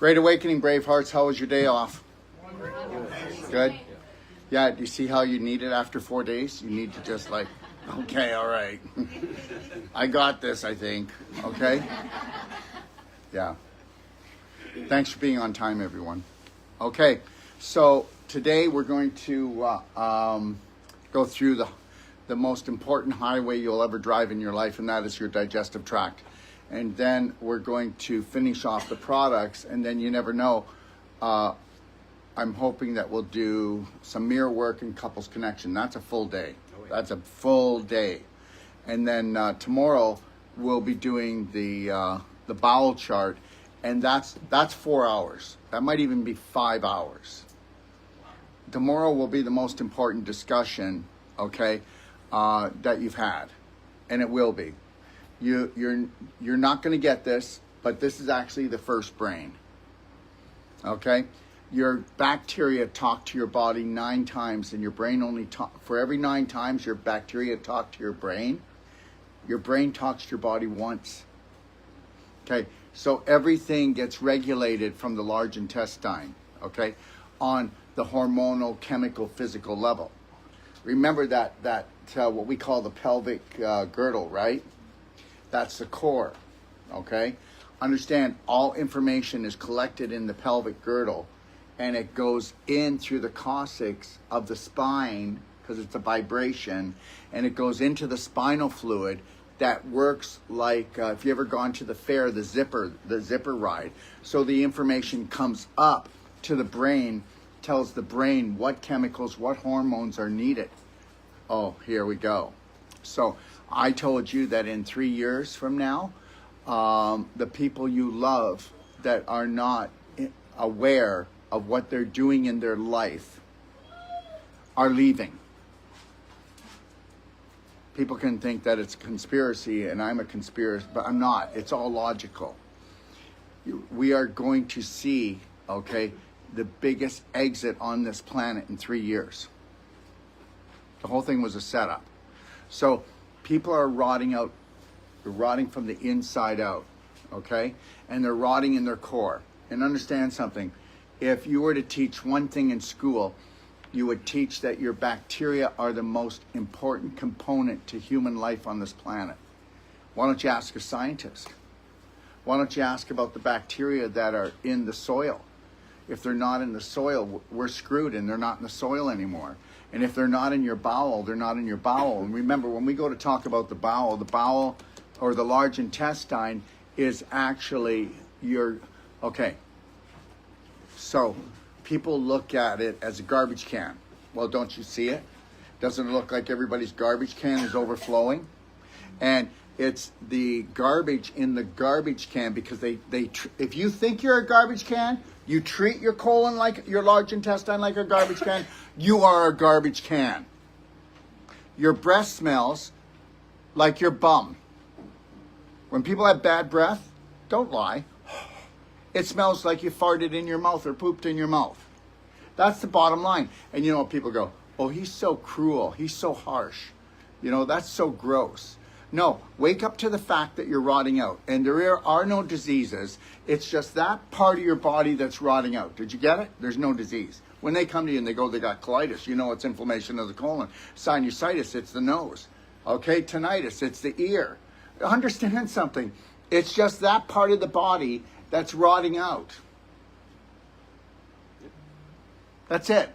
Great Awakening, Bravehearts. How was your day off? Good? Yeah, do you see how you need it after 4 days? You need to just like, okay, all right. I got this, I think. Okay? Yeah. Thanks for being on time, everyone. Okay, so today we're going to go through the most important highway you'll ever drive in your life, and that is your digestive tract. And then we're going to finish off the products, and then you never know. I'm hoping that we'll do some mirror work and couples connection. That's a full day. That's a full day. And then tomorrow we'll be doing the bowel chart, and that's 4 hours. That might even be 5 hours. Tomorrow will be the most important discussion, okay, that you've had, and it will be. You're not going to get this, but this is actually the first brain. Okay, your bacteria talk to your body 9 times, and your brain only for every 9 times your bacteria talk to your brain talks to your body once. Okay, so everything gets regulated from the large intestine. Okay, on the hormonal, chemical, physical level. Remember that what we call the pelvic girdle, right? That's the core, okay? Understand, all information is collected in the pelvic girdle, and it goes in through the coccyx of the spine, because it's a vibration, and it goes into the spinal fluid that works like, if you ever gone to the fair, the zipper ride. So the information comes up to the brain, tells the brain what chemicals, what hormones are needed. Oh, here we go. So I told you that in 3 years from now, the people you love that are not aware of what they're doing in their life are leaving. People can think that it's a conspiracy and I'm a conspiracy, but I'm not. It's all logical. We are going to see, okay, the biggest exit on this planet in 3 years. The whole thing was a setup. So people are rotting out. They're rotting from the inside out, okay? And they're rotting in their core. And understand something. If you were to teach one thing in school, you would teach that your bacteria are the most important component to human life on this planet. Why don't you ask a scientist? Why don't you ask about the bacteria that are in the soil? If they're not in the soil, we're screwed, and they're not in the soil anymore. And if they're not in your bowel, they're not in your bowel. And remember, when we go to talk about the bowel or the large intestine is actually your, okay. So people look at it as a garbage can. Well, don't you see it? Doesn't it look like everybody's garbage can is overflowing? And it's the garbage in the garbage can, because if you think you're a garbage can, you treat your colon like your large intestine like a garbage can, you are a garbage can. Your breath smells like your bum. When people have bad breath, don't lie. It smells like you farted in your mouth or pooped in your mouth. That's the bottom line. And you know what people go, oh, he's so cruel, he's so harsh. You know, that's so gross. No, wake up to the fact that you're rotting out. And there are no diseases. It's just that part of your body that's rotting out. Did you get it? There's no disease. When they come to you and they go, they got colitis, you know it's inflammation of the colon. Sinusitis, it's the nose. Okay, tinnitus, it's the ear. Understand something. It's just that part of the body that's rotting out. That's it.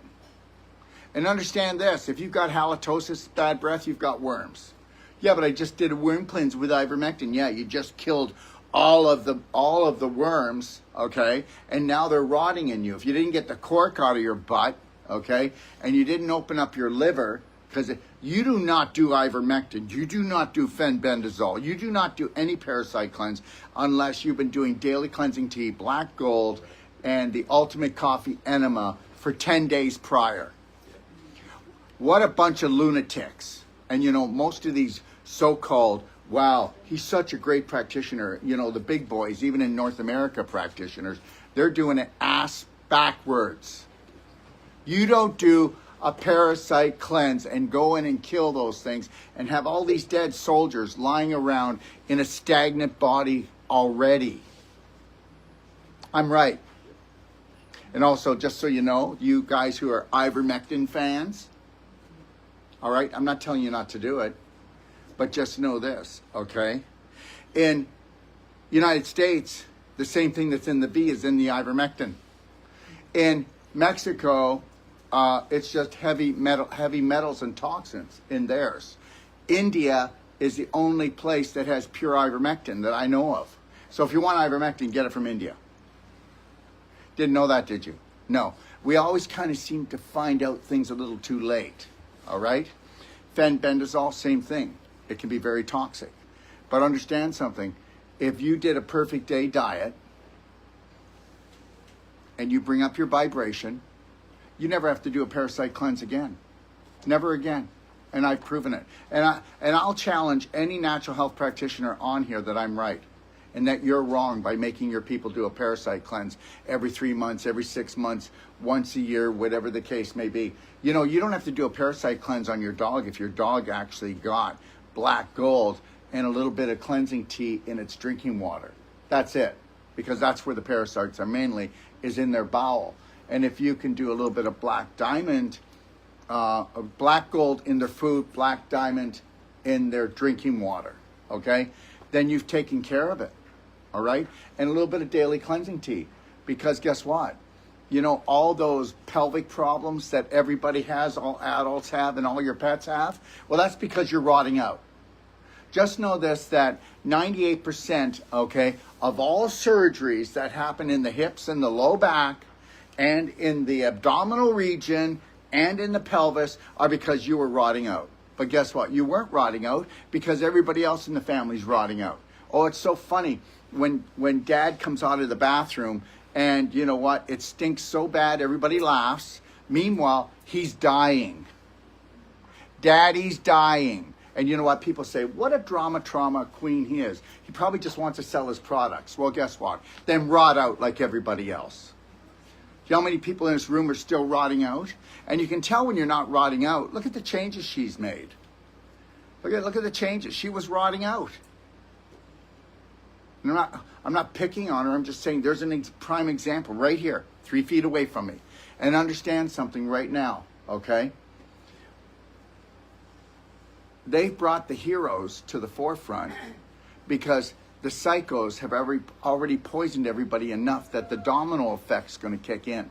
And understand this. If you've got halitosis, bad breath, you've got worms. Yeah, but I just did a worm cleanse with ivermectin. Yeah, you just killed all of the worms, okay? And now they're rotting in you. If you didn't get the cork out of your butt, okay, and you didn't open up your liver, because you do not do ivermectin, you do not do fenbendazole, you do not do any parasite cleanse unless you've been doing daily cleansing tea, black gold, and the ultimate coffee enema for 10 days prior. What a bunch of lunatics. And you know, most of these so-called, wow, he's such a great practitioner, you know, the big boys, even in North America practitioners, they're doing it ass backwards. You don't do a parasite cleanse and go in and kill those things and have all these dead soldiers lying around in a stagnant body already. I'm right. And also, just so you know, you guys who are ivermectin fans, all right, I'm not telling you not to do it, but just know this, okay? In United States, the same thing that's in the bee is in the ivermectin. In Mexico, it's just heavy metals and toxins in theirs. India is the only place that has pure ivermectin that I know of. So if you want ivermectin, get it from India. Didn't know that, did you? No. We always kind of seem to find out things a little too late, all right? Fenbendazole, same thing. It can be very toxic. But understand something. If you did a perfect day diet and you bring up your vibration, you never have to do a parasite cleanse again. Never again. And I've proven it. And I'll challenge any natural health practitioner on here that I'm right and that you're wrong by making your people do a parasite cleanse every 3 months, every 6 months, once a year, whatever the case may be. You know, you don't have to do a parasite cleanse on your dog if your dog actually got black gold and a little bit of cleansing tea in its drinking water. That's it. Because that's where the parasites are mainly, is in their bowel. And if you can do a little bit of black diamond, black gold in their food, black diamond in their drinking water, okay? Then you've taken care of it, all right? And a little bit of daily cleansing tea. Because guess what? You know, all those pelvic problems that everybody has, all adults have, and all your pets have, well, that's because you're rotting out. Just know this, that 98%, okay, of all surgeries that happen in the hips and the low back and in the abdominal region and in the pelvis are because you were rotting out. But guess what? You weren't rotting out because everybody else in the family's rotting out. Oh, it's so funny when dad comes out of the bathroom and you know what? It stinks so bad, everybody laughs. Meanwhile, he's dying. Daddy's dying. And you know what? People say, what a trauma queen he is. He probably just wants to sell his products. Well, guess what? Then rot out like everybody else. You know how many people in this room are still rotting out? And you can tell when you're not rotting out. Look at the changes she's made. Look at the changes. She was rotting out. And I'm not picking on her. I'm just saying there's a prime example right here, 3 feet away from me. And understand something right now, okay? They've brought the heroes to the forefront because the psychos have already poisoned everybody enough that the domino effect's going to kick in.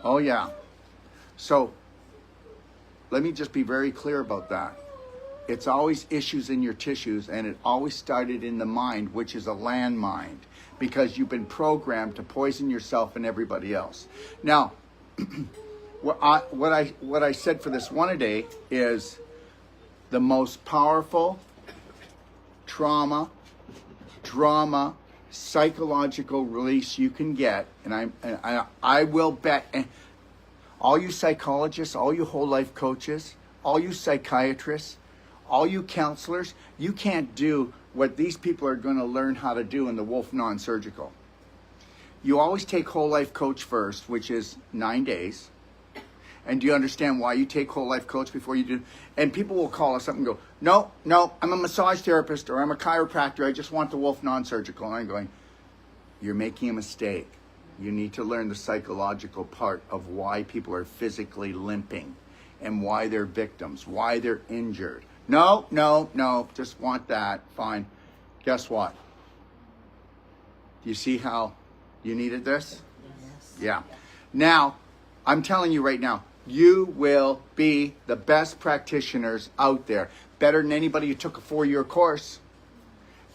Oh, yeah. So let me just be very clear about that. It's always issues in your tissues, and it always started in the mind, which is a landmine, because you've been programmed to poison yourself and everybody else. Now, what I said for this one a day is the most powerful trauma, drama, psychological release you can get, and I will bet, and all you psychologists, all you whole life coaches, all you psychiatrists, all you counselors, you can't do what these people are going to learn how to do in the Wolf Non-Surgical. You always take whole life coach first, which is 9 days. And do you understand why you take whole life coach before you do? And people will call us up and go, no, I'm a massage therapist or I'm a chiropractor. I just want the Wolf Non-Surgical. And I'm going, you're making a mistake. You need to learn the psychological part of why people are physically limping and why they're victims, why they're injured. No, just want that. Fine. Guess what? Do you see how you needed this? Yes. Yeah. Now, I'm telling you right now, you will be the best practitioners out there. Better than anybody who took a 4-year course.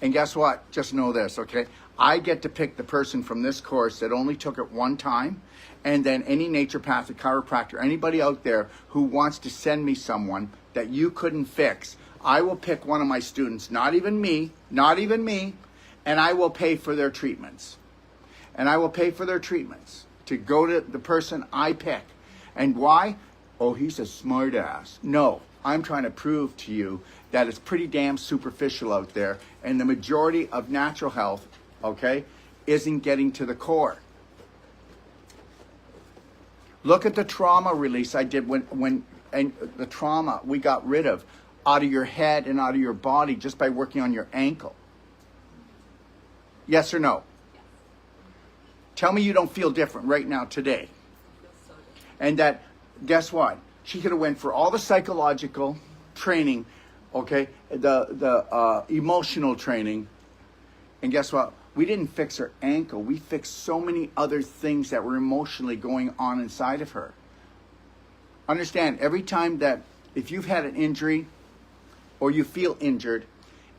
And guess what? Just know this, okay? I get to pick the person from this course that only took it one time, and then any naturopathic, chiropractor, anybody out there who wants to send me much that you couldn't fix, I will pick one of my students, not even me, and I will pay for their treatments. And I will pay for their treatments to go to the person I pick. And why? Oh, he's a smart ass. No, I'm trying to prove to you that it's pretty damn superficial out there, and the majority of natural health, okay, isn't getting to the core. Look at the trauma release I did when the trauma we got rid of out of your head and out of your body just by working on your ankle. Yes or no? Tell me you don't feel different right now today. And that, guess what? She could have went for all the psychological training, okay, the emotional training, and guess what? We didn't fix her ankle. We fixed so many other things that were emotionally going on inside of her. Understand, every time that, if you've had an injury or you feel injured,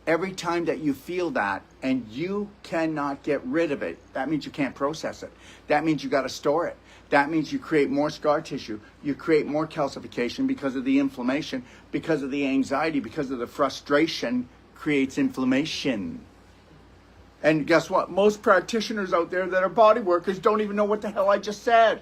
every time that you feel that and you cannot get rid of it, that means you can't process it. That means you got to store it. That means you create more scar tissue. You create more calcification because of the inflammation, because of the anxiety, because of the frustration creates inflammation. And guess what? Most practitioners out there that are body workers don't even know what the hell I just said.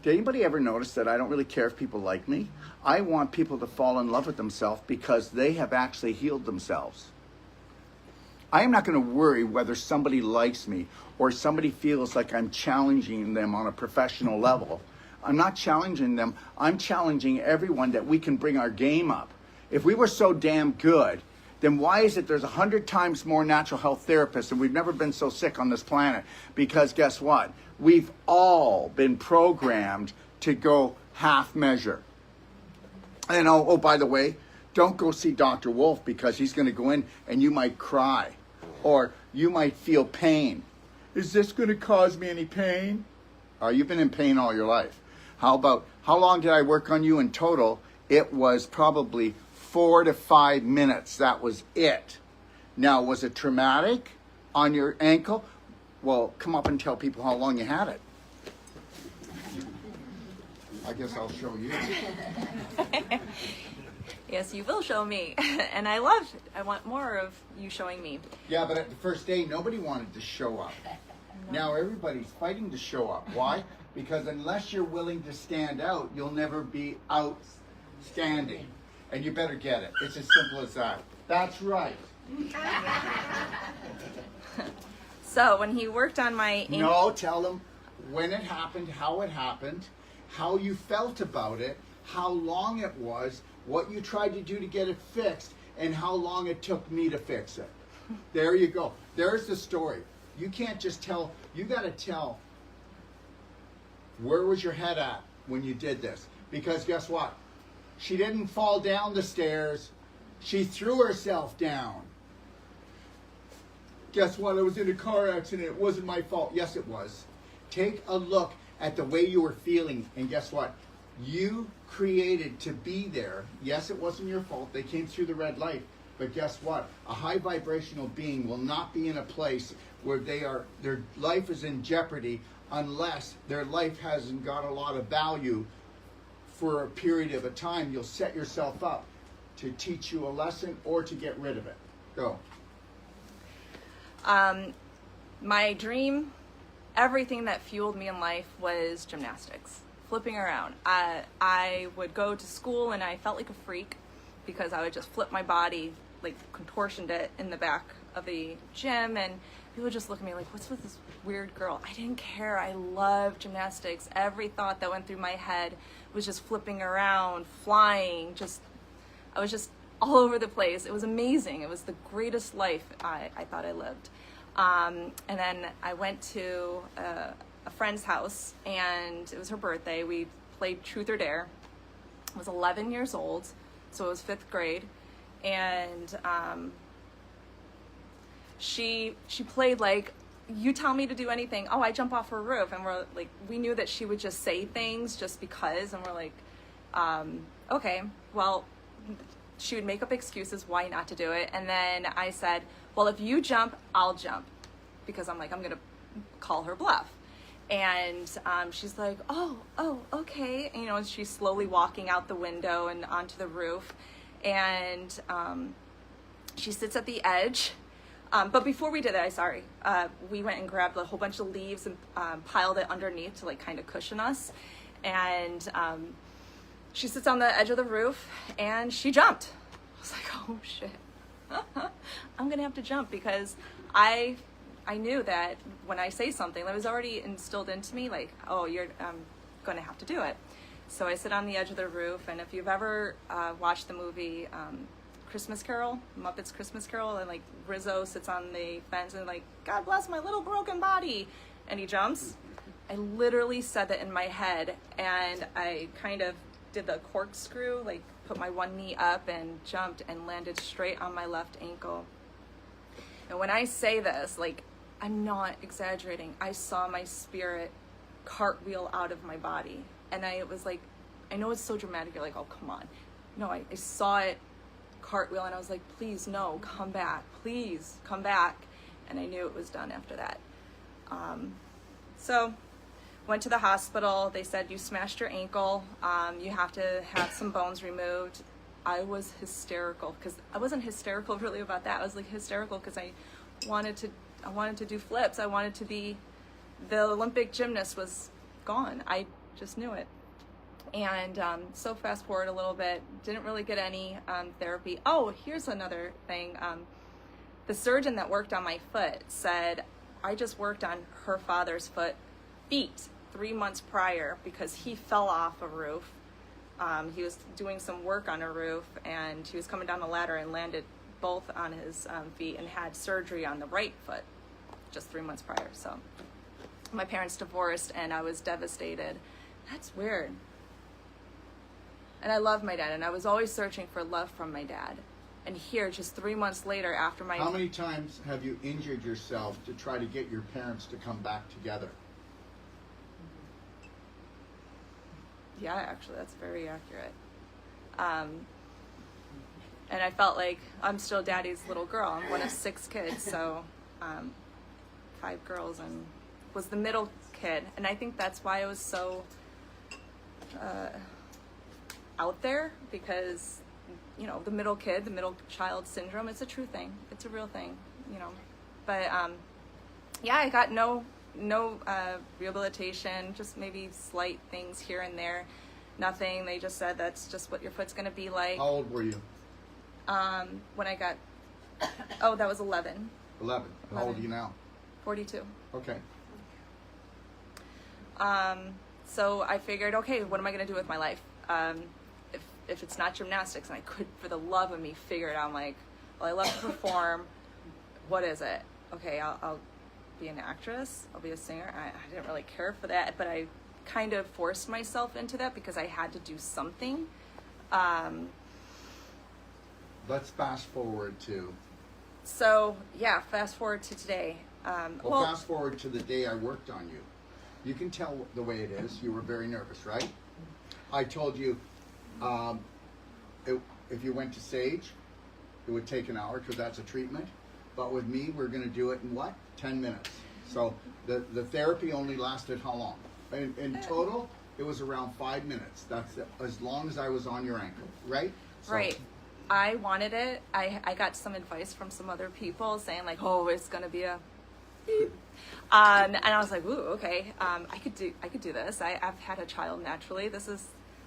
Did anybody ever notice that I don't really care if people like me? I want people to fall in love with themselves because they have actually healed themselves. I am not going to worry whether somebody likes me or somebody feels like I'm challenging them on a professional level. I'm not challenging them. I'm challenging everyone that we can bring our game up. If we were so damn good, then why is it there's 100 times more natural health therapists and we've never been so sick on this planet? Because guess what? We've all been programmed to go half measure. And oh, by the way, don't go see Dr. Wolf because he's going to go in and you might cry or you might feel pain. Is this going to cause me any pain? You've been in pain all your life. How long did I work on you in total? It was probably 4 to 5 minutes. That was it. Now, was it traumatic on your ankle? Well, come up and tell people how long you had it. I guess I'll show you. Yes, you will show me. And I want more of you showing me. Yeah, but at the first day, nobody wanted to show up. Now everybody's fighting to show up. Why? Because unless you're willing to stand out, you'll never be outstanding. And you better get it. It's as simple as that. That's right. So when he worked on my... No, tell them when it happened, how you felt about it, how long it was, what you tried to do to get it fixed, and how long it took me to fix it. There you go. There's the story. You can't just tell, you got to tell where was your head at when you did this. Because guess what? She didn't fall down the stairs. She threw herself down. Guess what? I was in a car accident. It wasn't my fault. Yes, it was. Take a look at the way you were feeling. And guess what? You created to be there. Yes, it wasn't your fault. They came through the red light. But guess what? A high vibrational being will not be in a place where their life is in jeopardy unless their life hasn't got a lot of value for a period of a time. You'll set yourself up to teach you a lesson or to get rid of it. Go. My dream, everything that fueled me in life was gymnastics, flipping around. I would go to school and I felt like a freak because I would just flip my body, like contortioned it in the back of the gym, and people would just look at me like, what's with this weird girl? I didn't care. I loved gymnastics. Every thought that went through my head was just flipping around, flying, I was just all over the place. It was amazing. It was the greatest life I thought I lived. And then I went to a friend's house, and it was her birthday. We played Truth or Dare. I was 11 years old, so it was 5th grade. And she played like, you tell me to do anything. Oh, I jump off her roof. And we're like, we knew that she would just say things just because. And we're like, okay, well, she would make up excuses why not to do it. And then I said, well, if you jump, I'll jump. Because I'm going to call her bluff. And she's like, oh, okay. And, she's slowly walking out the window and onto the roof. And she sits at the edge. But before we did that, we went and grabbed a whole bunch of leaves and piled it underneath to kind of cushion us. And she sits on the edge of the roof and she jumped. I was like, oh shit, I'm gonna have to jump, because I knew that when I say something that was already instilled into me, like, oh, you're gonna have to do it. So I sit on the edge of the roof, and if you've ever watched the movie Christmas Carol, Muppets Christmas Carol, and like Rizzo sits on the fence and like, God bless my little broken body, and he jumps. I literally said that in my head, and I kind of did the corkscrew, like put my one knee up and jumped and landed straight on my left ankle. And when I say this, like, I'm not exaggerating. I saw my spirit cartwheel out of my body. And it was like, I know it's so dramatic. You're like, oh, come on. No, I saw it cartwheel, and I was like, please, no, come back. Please, come back. And I knew it was done after that. So went to the hospital. They said, you smashed your ankle. You have to have some bones removed. I was hysterical, because I wasn't hysterical really about that. I was like hysterical because I wanted to do flips. I wanted to be the Olympic gymnast. Was gone. I just knew it. And so fast forward a little bit, didn't really get any therapy. Oh, here's another thing. The surgeon that worked on my foot said, I just worked on her father's feet 3 months prior, because he fell off a roof. He was doing some work on a roof, and he was coming down the ladder and landed both on his feet, and had surgery on the right foot just 3 months prior. So my parents divorced, and I was devastated. That's weird. And I love my dad, and I was always searching for love from my dad. And here, just 3 months later, after my... How many times have you injured yourself to try to get your parents to come back together? Yeah, actually, that's very accurate. And I felt like I'm still daddy's little girl. I'm one of 6 kids, so 5 girls, and was the middle kid. And I think that's why I was so out there, because, you know, the middle kid, the middle child syndrome, it's a true thing. It's a real thing, you know. But yeah, I got no rehabilitation, just maybe slight things here and there. Nothing. They just said that's just what your foot's going to be like. How old were you? When I got, oh, that was 11. 11. How old are you now? 42. Okay. So I figured, okay, what am I going to do with my life? If it's not gymnastics, and I could, for the love of me, figure it out. I'm like, well, I love to perform. What is it? Okay, I'll be an actress. I'll be a singer. I didn't really care for that, but I kind of forced myself into that because I had to do something. Let's fast forward to... So, yeah, fast forward to today. Well, fast forward to the day I worked on you. You can tell the way it is. You were very nervous, right? I told you if you went to Sage, it would take an hour because that's a treatment. But with me, we're going to do it in what? 10 minutes. So the therapy only lasted how long? In total, it was around 5 minutes. That's as long as I was on your ankle, right? So, right. I wanted it. I got some advice from some other people saying like, oh, it's going to be a beep. And I was like, ooh, okay. I could do this. I've had a child naturally.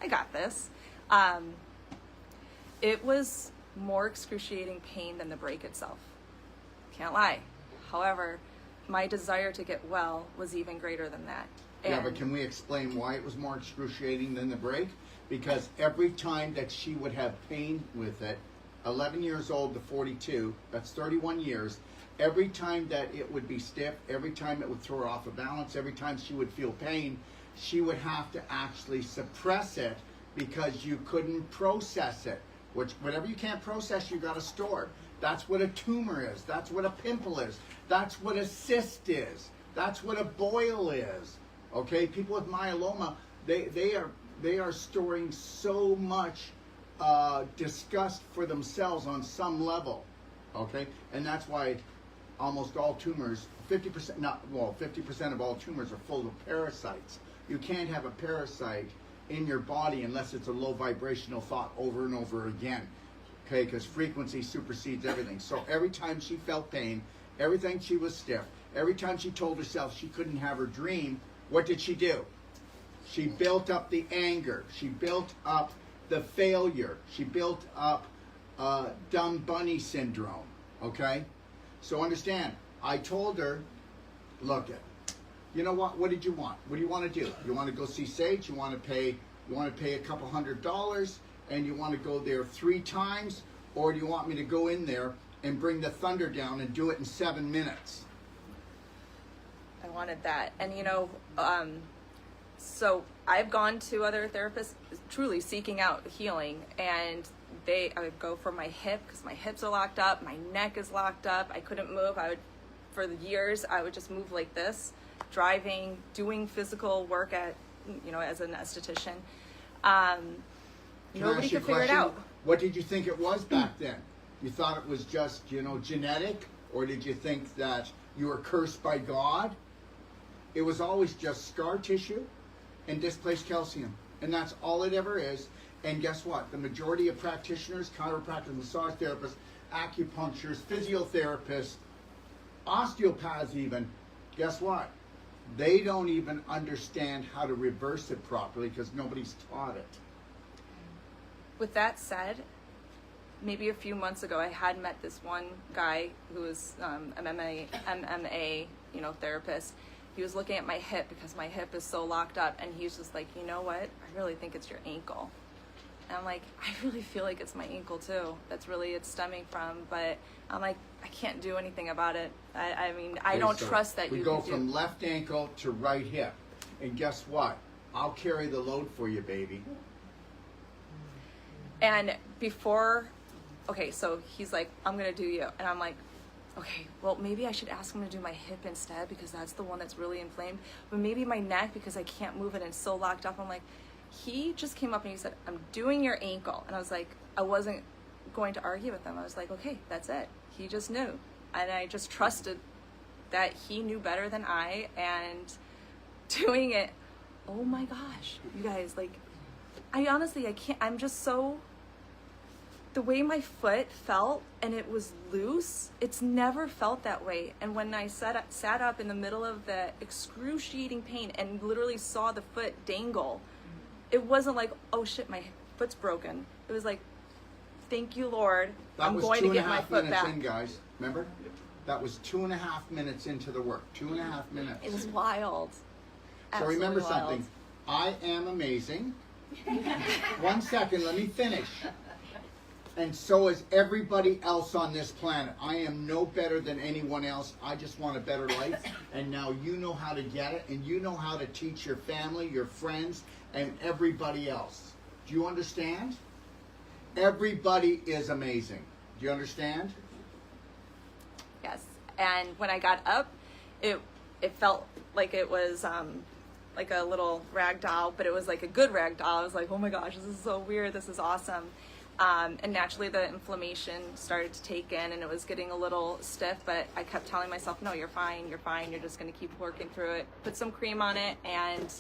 I got this. It was more excruciating pain than the break itself. Can't lie. However, my desire to get well was even greater than that. Yeah, but can we explain why it was more excruciating than the break? Because every time that she would have pain with it, 11 years old to 42, that's 31 years, every time that it would be stiff, every time it would throw her off of balance, every time she would feel pain, she would have to actually suppress it because you couldn't process it. Which, whatever you can't process, you got to store. That's what a tumor is. That's what a pimple is. That's what a cyst is. That's what a boil is. Okay, people with myeloma, they are storing so much disgust for themselves on some level. Okay, and that's why almost all tumors, 50% of all tumors are full of parasites. You can't have a parasite in your body unless it's a low vibrational thought over and over again. Okay, because frequency supersedes everything. So every time she felt pain, every time she was stiff, every time she told herself she couldn't have her dream, what did she do? She built up the anger. She built up the failure. She built up dumb bunny syndrome. Okay? So understand, I told her, look, you know what did you want? What do you want to do? You want to go see Sage? You want to pay a couple $100, and you want to go there 3 times? or do you want me to go in there and bring the thunder down and do it in 7 minutes? I wanted that. And so I've gone to other therapists truly seeking out healing, and I would go for my hip because my hips are locked up, my neck is locked up, I couldn't move. For the years, I would just move like this, driving, doing physical work as an esthetician. Nobody could figure it out. What did you think it was back then? You thought it was just, genetic? Or did you think that you were cursed by God? It was always just scar tissue and displaced calcium. And that's all it ever is. And guess what? The majority of practitioners, chiropractors, massage therapists, acupuncturists, physiotherapists, osteopaths even, guess what? They don't even understand how to reverse it properly because nobody's taught it. With that said, maybe a few months ago, I had met this one guy who was MMA, therapist. He was looking at my hip because my hip is so locked up, and he was just like, you know what? I really think it's your ankle. And I'm like, I really feel like it's my ankle too. That's really it's stemming from. But I'm like, I can't do anything about it. I don't trust that you can do. We go from left ankle to right hip. And guess what? I'll carry the load for you, baby. And so he's like, I'm going to do you. And I'm like, okay, well, maybe I should ask him to do my hip instead because that's the one that's really inflamed. But maybe my neck because I can't move it and it's so locked up. I'm like, he just came up and he said, I'm doing your ankle. And I was like, I wasn't going to argue with him. I was like, okay, that's it. He just knew. And I just trusted that he knew better than I, and doing it. Oh my gosh, you guys, I can't, I'm just so, the way my foot felt and it was loose, it's never felt that way. And when I sat up in the middle of the excruciating pain and literally saw the foot dangle, it wasn't like, oh shit, my foot's broken. It was like, thank you, Lord. I'm going to get my foot back. That was 2.5 minutes in, guys. Remember? That was 2.5 minutes into the work. 2.5 minutes. It was wild. So remember something. I am amazing. 1 second, let me finish. And so is everybody else on this planet. I am no better than anyone else. I just want a better life. And now you know how to get it, and you know how to teach your family, your friends, and everybody else. Do you understand? Everybody is amazing. Do you understand? Yes. And when I got up, it felt like it was like a little rag doll, but it was like a good rag doll. I was like, oh my gosh, this is so weird. This is awesome. And naturally the inflammation started to take in and it was getting a little stiff, but I kept telling myself, no, you're fine. You're fine. You're just going to keep working through it. Put some cream on it. And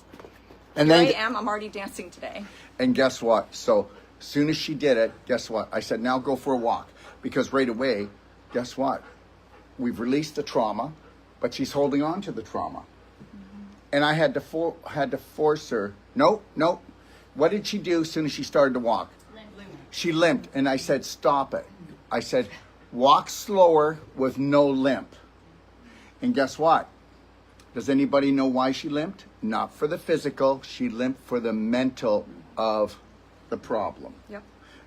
here I am. I'm already dancing today. And guess what? So as soon as she did it, guess what? I said, now go for a walk. Because right away, guess what? We've released the trauma, but she's holding on to the trauma. Mm-hmm. And I had to force her. Nope. What did she do as soon as she started to walk? She limped, and I said, stop it. I said, walk slower with no limp. And guess what? Does anybody know why she limped? Not for the physical. She limped for the mental of the problem. Yep.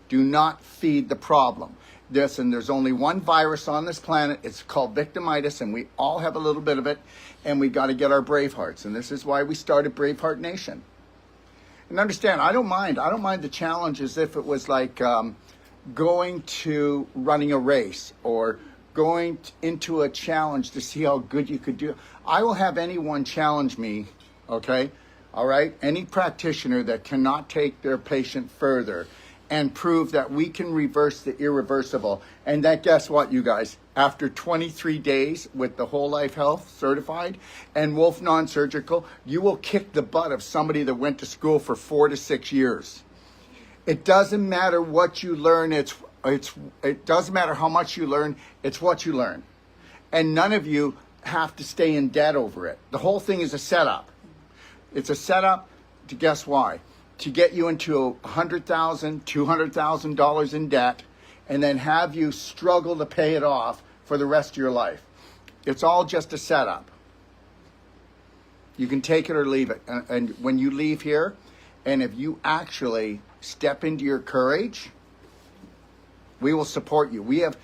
Do not feed the problem. There's only one virus on this planet. It's called victimitis, and we all have a little bit of it, and we got to get our brave hearts. And this is why we started Braveheart Nation. And understand, I don't mind the challenges if it was like going to running a race or going into a challenge to see how good you could do. I will have anyone challenge me, okay? All right? Any practitioner that cannot take their patient further and prove that we can reverse the irreversible. And that, guess what, you guys? After 23 days with the Whole Life Health certified and Wolf non-surgical, you will kick the butt of somebody that went to school for 4 to 6 years. It doesn't matter what you learn. It doesn't matter how much you learn. It's what you learn. And none of you have to stay in debt over it. The whole thing is a setup. It's a setup to guess why? To get you into $100,000, $200,000 in debt, and then have you struggle to pay it off for the rest of your life. It's all just a setup. You can take it or leave it. And when you leave here, and if you actually step into your courage, We will support you. We have,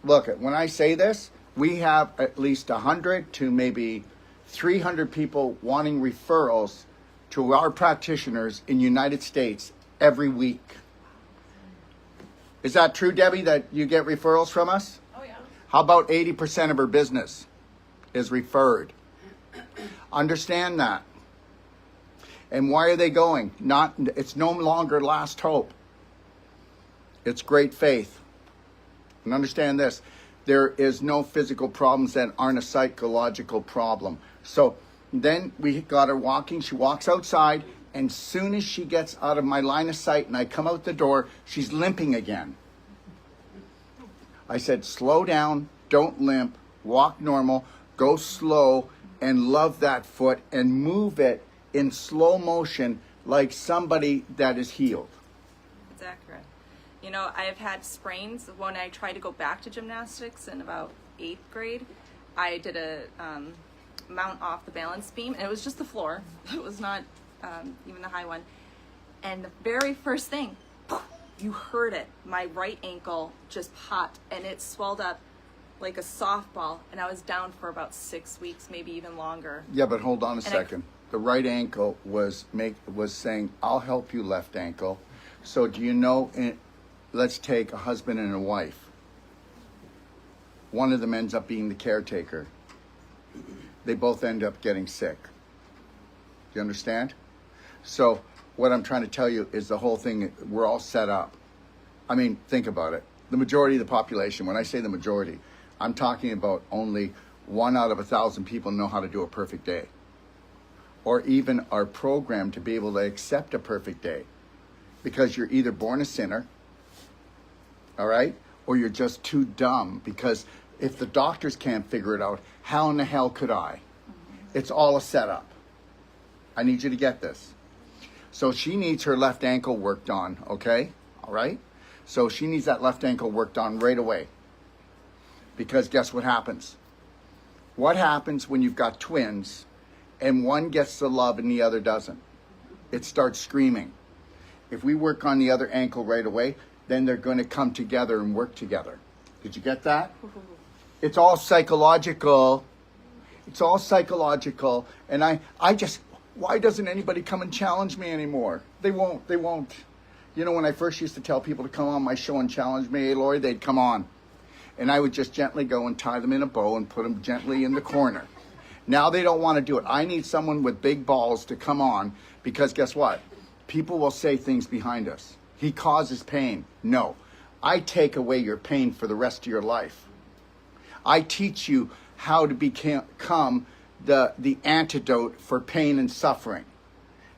look, when I say this, we have at least 100 to maybe 300 people wanting referrals to our practitioners in the United States every week. Is that true, Debbie, that you get referrals from us? Oh, yeah. How about 80% of her business is referred? Understand that. And why are they going? It's no longer last hope. It's great faith. And understand this, there is no physical problems that aren't a psychological problem. So then we got her walking. She walks outside, and soon as she gets out of my line of sight and I come out the door, she's limping again. I said, slow down, don't limp, walk normal, go slow, and love that foot and move it in slow motion like somebody that is healed. It's accurate. You know, I've had sprains when I tried to go back to gymnastics in about 8th grade. I did a mount off the balance beam, and it was just the floor. It was not even the high one. And the very first thing, you heard it. My right ankle just popped, and it swelled up like a softball, and I was down for about 6 weeks, maybe even longer. Yeah, but hold on a second. The right ankle was saying, I'll help you, left ankle. So do you know, let's take a husband and a wife. One of them ends up being the caretaker. They both end up getting sick. Do you understand? So what I'm trying to tell you is the whole thing, we're all set up. I mean, think about it. The majority of the population, when I say the majority, I'm talking about only 1 out of 1,000 people know how to do a perfect day. Or even are programmed to be able to accept a perfect day. Because you're either born a sinner, all right? Or you're just too dumb, because if the doctors can't figure it out, how in the hell could I? It's all a setup. I need you to get this. So she needs her left ankle worked on, okay? All right? So she needs that left ankle worked on right away. Because guess what happens? What happens when you've got twins and one gets the love and the other doesn't? It starts screaming. If we work on the other ankle right away, then they're going to come together and work together. Did you get that? It's all psychological. It's all psychological. And I just, why doesn't anybody come and challenge me anymore? They won't. You know, when I first used to tell people to come on my show and challenge me, hey, Lori, they'd come on. And I would just gently go and tie them in a bow and put them gently in the corner. Now they don't want to do it. I need someone with big balls to come on, because guess what? People will say things behind us. He causes pain. No. I take away your pain for the rest of your life. I teach you how to become the antidote for pain and suffering.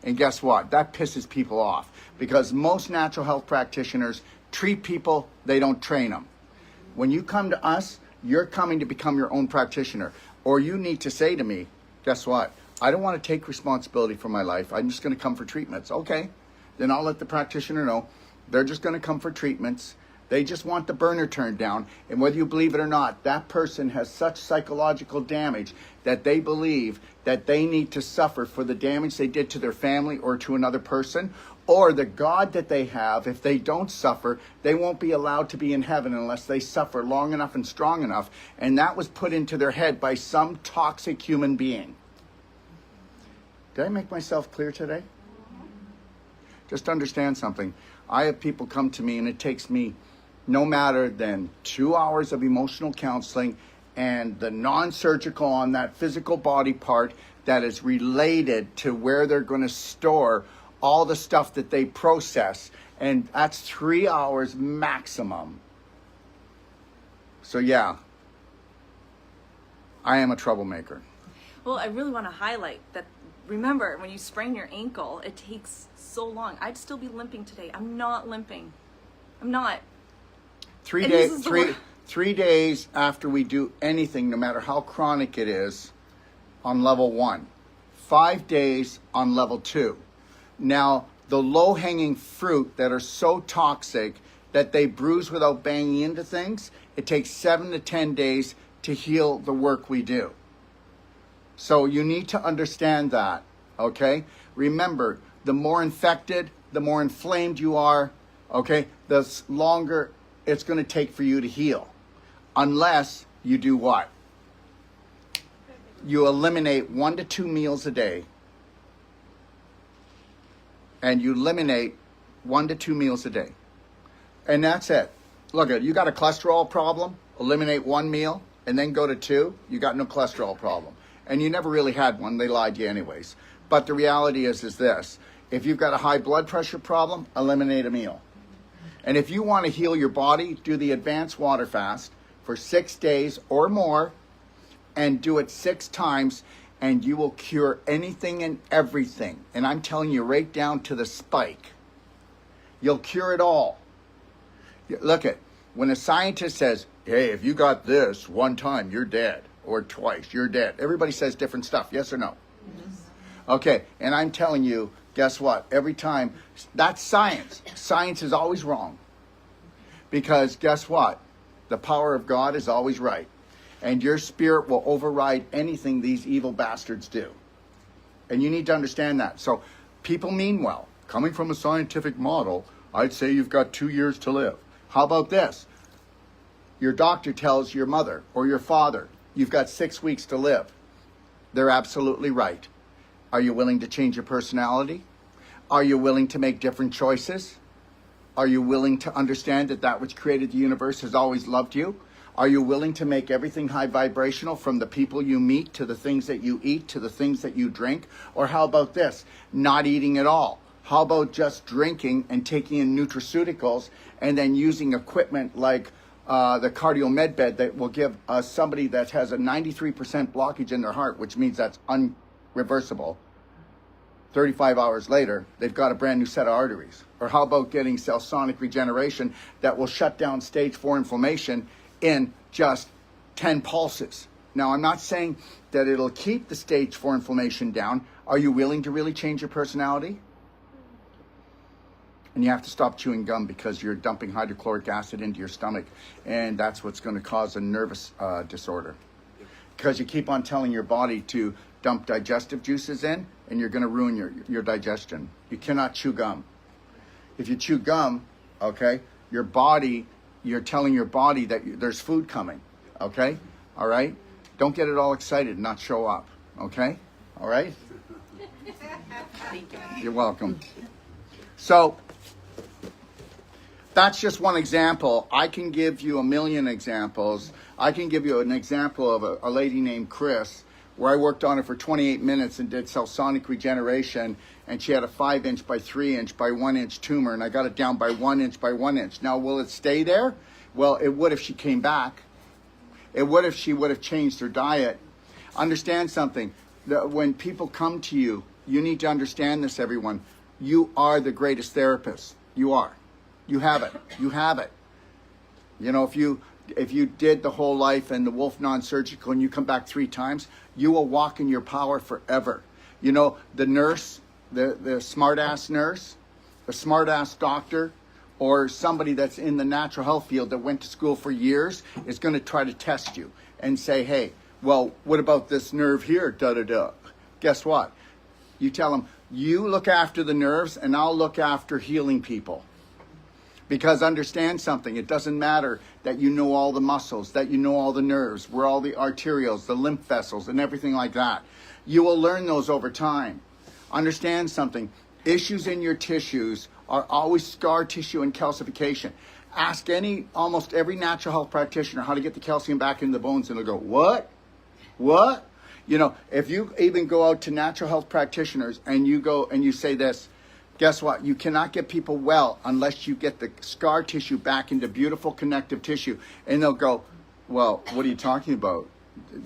And guess what? That pisses people off, because most natural health practitioners treat people, they don't train them. When you come to us, you're coming to become your own practitioner. Or you need to say to me, guess what? I don't want to take responsibility for my life. I'm just going to come for treatments. Okay. Then I'll let the practitioner know they're just going to come for treatments. They just want the burner turned down. And whether you believe it or not, that person has such psychological damage that they believe that they need to suffer for the damage they did to their family or to another person, or the God that they have. If they don't suffer, they won't be allowed to be in heaven unless they suffer long enough and strong enough. And that was put into their head by some toxic human being. Did I make myself clear today? Just understand something. I have people come to me, and it takes me no matter than 2 hours of emotional counseling and the non-surgical on that physical body part that is related to where they're going to store all the stuff that they process. And that's 3 hours maximum. So yeah, I am a troublemaker. Well, I really want to highlight that. Remember, when you sprain your ankle, it takes so long. I'd still be limping today. I'm not limping. I'm not. 3 days, 3 days after we do anything, no matter how chronic it is, on level 1. 5 days on level 2. Now, the low-hanging fruit that are so toxic that they bruise without banging into things, it takes 7 to 10 days to heal the work we do. So you need to understand that, okay? Remember, the more infected, the more inflamed you are, okay? The longer it's going to take for you to heal. Unless you do what? You eliminate 1 to 2 meals a day. And you eliminate 1 to 2 meals a day. And that's it. Look at, you got a cholesterol problem, eliminate 1 meal, and then go to 2, you got no cholesterol problem. And you never really had one, they lied to you anyways. But the reality is this, if you've got a high blood pressure problem, eliminate a meal. And if you want to heal your body, do the advanced water fast for 6 days or more, and do it 6 times, and you will cure anything and everything. And I'm telling you, right down to the spike. You'll cure it all. Look at, when a scientist says, hey, if you got this 1 time, you're dead. Or twice, you're dead. Everybody says different stuff, yes or no? Yes. Okay, and I'm telling you, guess what? Every time, that's science. Science is always wrong. Because guess what? The power of God is always right. And your spirit will override anything these evil bastards do. And you need to understand that. So people mean well. Coming from a scientific model, I'd say you've got 2 years to live. How about this? Your doctor tells your mother or your father, you've got 6 weeks to live. They're absolutely right. Are you willing to change your personality? Are you willing to make different choices? Are you willing to understand that that which created the universe has always loved you? Are you willing to make everything high vibrational, from the people you meet to the things that you eat to the things that you drink? Or how about this? Not eating at all. How about just drinking and taking in nutraceuticals and then using equipment like the cardio med bed that will give somebody that has a 93% blockage in their heart, which means that's unreversible. 35 hours later, they've got a brand new set of arteries. Or how about getting cell sonic regeneration that will shut down stage 4 inflammation in just 10 pulses? Now, I'm not saying that it'll keep the stage 4 inflammation down. Are you willing to really change your personality? And you have to stop chewing gum because you're dumping hydrochloric acid into your stomach, and that's what's going to cause a nervous disorder. Because you keep on telling your body to dump digestive juices in, and you're going to ruin your digestion. You cannot chew gum. If you chew gum, okay, your body, you're telling your body that there's food coming, okay? All right? Don't get it all excited and not show up, okay? All right? Thank you. You're welcome. So, that's just one example. I can give you a million examples. I can give you an example of a lady named Chris, where I worked on her for 28 minutes and did cell sonic regeneration, and she had a 5-inch by 3-inch by 1-inch tumor, and I got it down by 1-inch by 1-inch. Now, will it stay there? Well, it would if she came back. It would if she would have changed her diet. Understand something. When people come to you, you need to understand this, everyone. You are the greatest therapist. You are. You have it. You have it. You know, if you did the whole life and the Wolf non-surgical and you come back 3 times, you will walk in your power forever. You know, the nurse, the smart-ass nurse, the smart-ass doctor, or somebody that's in the natural health field that went to school for years is going to try to test you and say, hey, well, what about this nerve here? Da-da-da. Guess what? You tell them, you look after the nerves and I'll look after healing people. Because understand something, it doesn't matter that you know all the muscles, that you know all the nerves, where all the arterioles, the lymph vessels, and everything like that. You will learn those over time. Understand something, issues in your tissues are always scar tissue and calcification. Ask almost every natural health practitioner how to get the calcium back in the bones, and they'll go, what? What? You know, if you even go out to natural health practitioners and you go and you say this, guess what? You cannot get people well unless you get the scar tissue back into beautiful connective tissue. And they'll go, well, what are you talking about?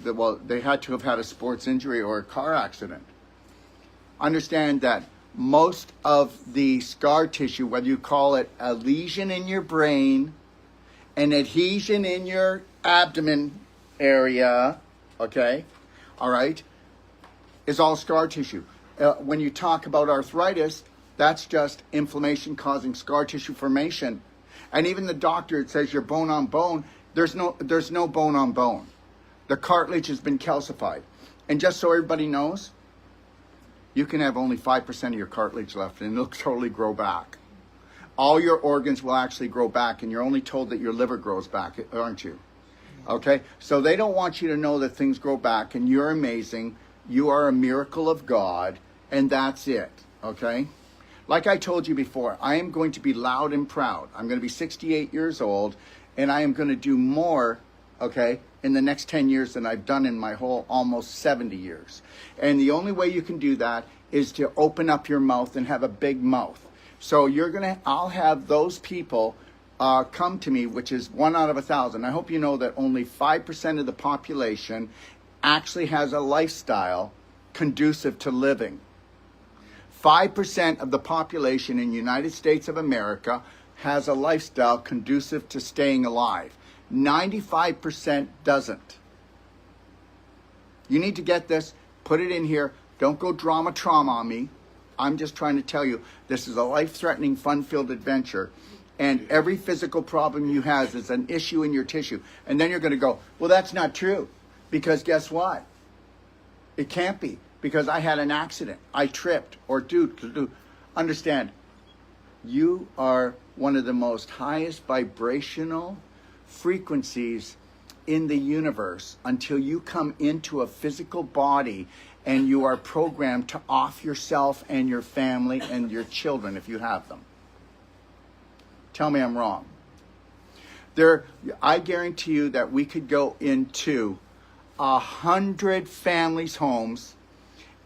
Well, they had to have had a sports injury or a car accident. Understand that most of the scar tissue, whether you call it a lesion in your brain, an adhesion in your abdomen area, okay, all right, is all scar tissue. When you talk about arthritis, that's just inflammation causing scar tissue formation. And even the doctor, it says you're bone on bone. There's no bone on bone. The cartilage has been calcified. And just so everybody knows, you can have only 5% of your cartilage left and it'll totally grow back. all your organs will actually grow back, and you're only told that your liver grows back, aren't you? Okay, so they don't want you to know that things grow back, and you're amazing. You are a miracle of God, and that's it, okay? Like I told you before, I am going to be loud and proud. I'm going to be 68 years old, and I am going to do more, okay, in the next 10 years than I've done in my whole almost 70 years. And the only way you can do that is to open up your mouth and have a big mouth. So I'll have those people come to me, which is 1 out of 1,000. I hope you know that only 5% of the population actually has a lifestyle conducive to living. 5% of the population in the United States of America has a lifestyle conducive to staying alive. 95% doesn't. You need to get this, put it in here. Don't go trauma on me. I'm just trying to tell you, this is a life-threatening, fun-filled adventure. And every physical problem you have is an issue in your tissue. And then you're going to go, well, that's not true. Because guess what? It can't be. Because I had an accident. I tripped. Or understand, you are one of the most highest vibrational frequencies in the universe until you come into a physical body and you are programmed to off yourself and your family and your children if you have them. Tell me I'm wrong. I guarantee you that we could go into 100 families' homes,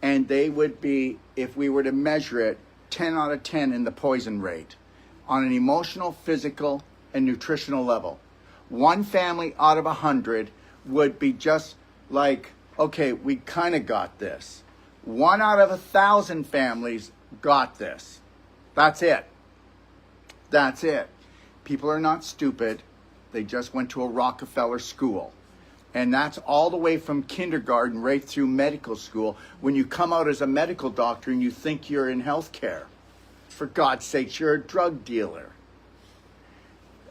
and they would be, if we were to measure it, 10 out of 10 in the poison rate on an emotional, physical, and nutritional level. One family out of 100 would be just like, okay, we kind of got this. 1 out of 1,000 families got this. That's it. That's it. People are not stupid. They just went to a Rockefeller school. And that's all the way from kindergarten right through medical school. When you come out as a medical doctor and you think you're in healthcare, for God's sakes, you're a drug dealer.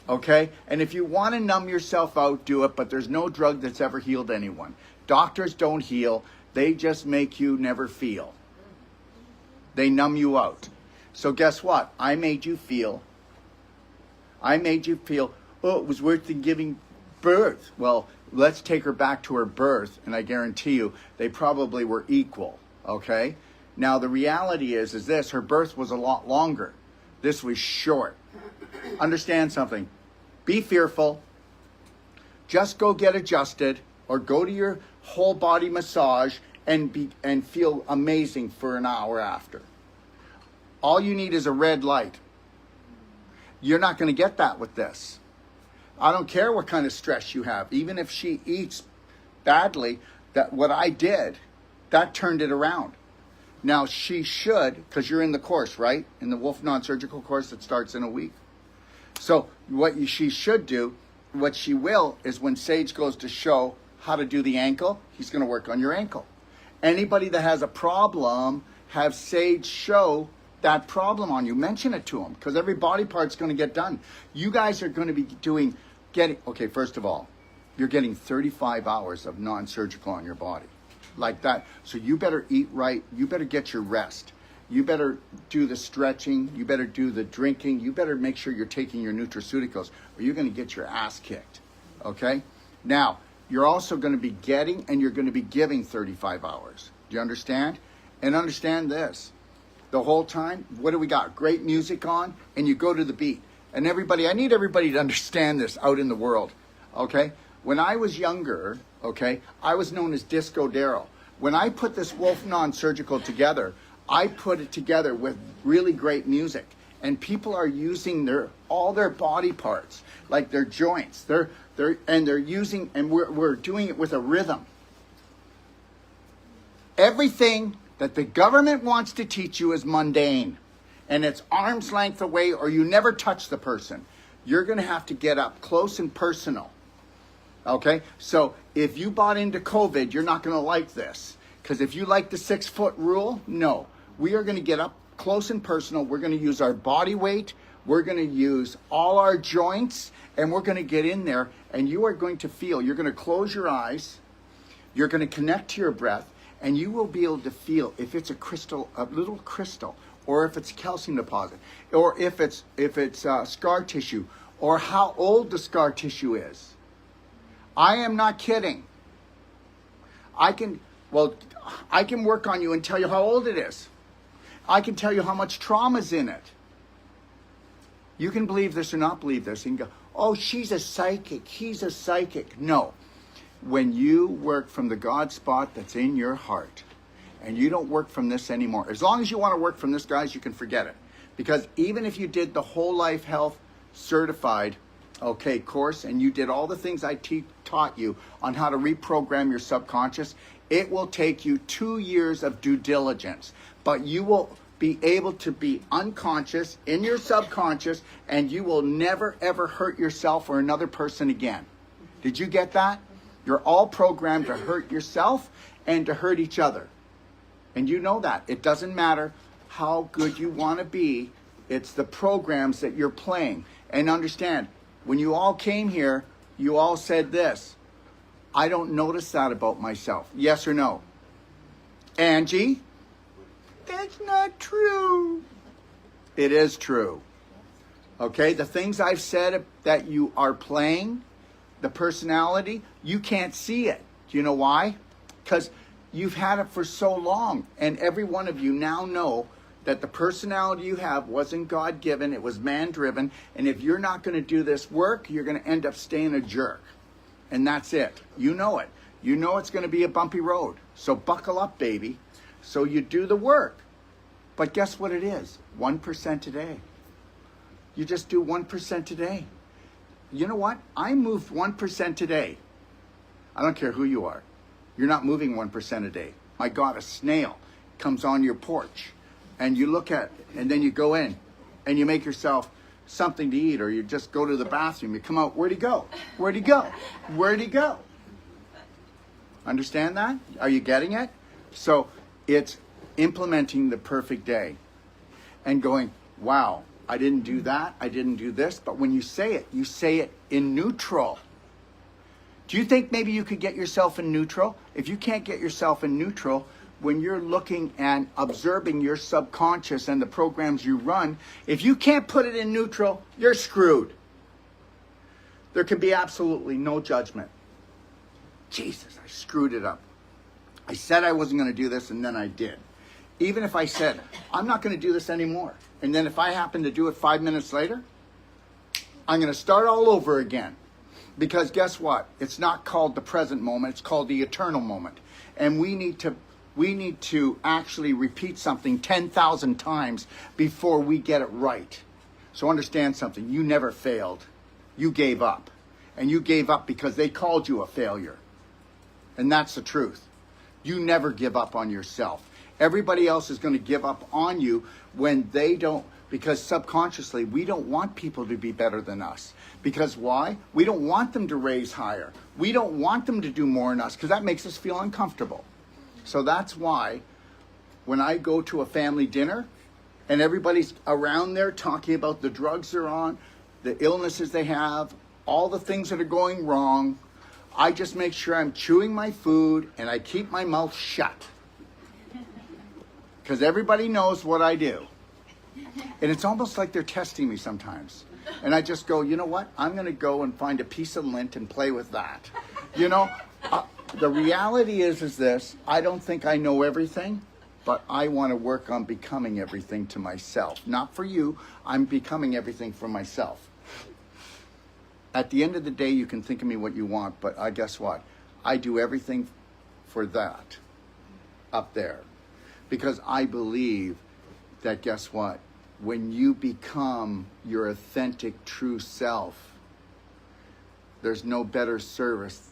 Okay? And if you want to numb yourself out, do it, but there's no drug that's ever healed anyone. Doctors don't heal. They just make you never feel. They numb you out. So guess what? I made you feel, oh, it was worth than giving birth. Well, let's take her back to her birth, and I guarantee you they probably were equal, okay? Now, the reality is this, her birth was a lot longer. This was short. Understand something. Be fearful. Just go get adjusted, or go to your whole body massage and feel amazing for an hour after. All you need is a red light. You're not going to get that with this. I don't care what kind of stress you have. Even if she eats badly, that what I did, that turned it around. Now she should, because you're in the course, right? In the Wolf Non-Surgical course that starts in a week. So she should do, what she will, is when Sage goes to show how to do the ankle, he's going to work on your ankle. Anybody that has a problem, have Sage show that problem on you. Mention it to them, because every body part's going to get done. You guys are going to be okay, first of all, you're getting 35 hours of non-surgical on your body. Like that. So you better eat right. You better get your rest. You better do the stretching. You better do the drinking. You better make sure you're taking your nutraceuticals, or you're going to get your ass kicked. Okay? Now, you're also going to be getting and you're going to be giving 35 hours. Do you understand? And understand this. The whole time, what do we got? Great music on, and you go to the beat. And I need everybody to understand this out in the world, okay? When I was younger, okay, I was known as Disco Daryl. When I put this Wolf Non-Surgical together, I put it together with really great music. And people are using all their body parts, like their joints. We're doing it with a rhythm. Everything that the government wants to teach you is mundane, and it's arm's length away, or you never touch the person. You're going to have to get up close and personal. Okay? So if you bought into COVID, you're not going to like this, because if you like the 6-foot rule, no. We are going to get up close and personal. We're going to use our body weight. We're going to use all our joints, and we're going to get in there, and you are going to feel. You're going to close your eyes. You're going to connect to your breath. And you will be able to feel if it's a little crystal, or if it's calcium deposit, or if it's scar tissue, or how old the scar tissue is. I am not kidding. I can work on you and tell you how old it is. I can tell you how much trauma's in it. You can believe this or not believe this. You can go, oh, she's a psychic. He's a psychic. No. When you work from the God spot that's in your heart, and you don't work from this anymore, as long as you want to work from this, guys, you can forget it. Because even if you did the whole life health certified, course, and you did all the things I taught you on how to reprogram your subconscious, it will take you 2 years of due diligence. But you will be able to be unconscious in your subconscious, and you will never ever hurt yourself or another person again. Did you get that? You're all programmed to hurt yourself and to hurt each other. And you know that. It doesn't matter how good you want to be. It's the programs that you're playing. And understand, when you all came here, you all said this: I don't notice that about myself. Yes or no? Angie? That's not true. It is true. Okay, the things I've said that you are playing, the personality, you can't see it. Do you know why? Because you've had it for so long, and every one of you now know that the personality you have wasn't God-given, it was man-driven, and if you're not going to do this work, you're going to end up staying a jerk. And that's it. You know it. You know it's going to be a bumpy road. So buckle up, baby. So you do the work. But guess what it is? 1% a day. You just do 1% a day. You know what? I moved 1% a day. I don't care who you are. You're not moving 1% a day. My God, a snail comes on your porch, and you look at it, and then you go in, and you make yourself something to eat, or you just go to the bathroom. You come out, where'd he go? Where'd he go? Where'd he go? Understand that? Are you getting it? So it's implementing the perfect day and going, wow, I didn't do that, I didn't do this. But when you say it in neutral. Do you think maybe you could get yourself in neutral? If you can't get yourself in neutral, when you're looking and observing your subconscious and the programs you run, if you can't put it in neutral, you're screwed. There can be absolutely no judgment. Jesus, I screwed it up. I said I wasn't going to do this, and then I did. Even if I said, I'm not going to do this anymore, and then if I happen to do it 5 minutes later, I'm going to start all over again. Because guess what? It's not called the present moment, it's called the eternal moment. And we need to actually repeat something 10,000 times before we get it right. So understand something, you never failed. You gave up. And you gave up because they called you a failure. And that's the truth. You never give up on yourself. Everybody else is going to give up on you when they don't, because subconsciously we don't want people to be better than us. Because why? We don't want them to raise higher. We don't want them to do more than us because that makes us feel uncomfortable. So that's why when I go to a family dinner and everybody's around there talking about the drugs they're on, the illnesses they have, all the things that are going wrong, I just make sure I'm chewing my food and I keep my mouth shut. Because everybody knows what I do. And it's almost like they're testing me sometimes. And I just go, you know what? I'm going to go and find a piece of lint and play with that. You know, the reality is this. I don't think I know everything, but I want to work on becoming everything to myself. Not for you. I'm becoming everything for myself. At the end of the day, you can think of me what you want, but guess what? I do everything for that up there. Because I believe that, guess what? When you become your authentic, true self, there's no better service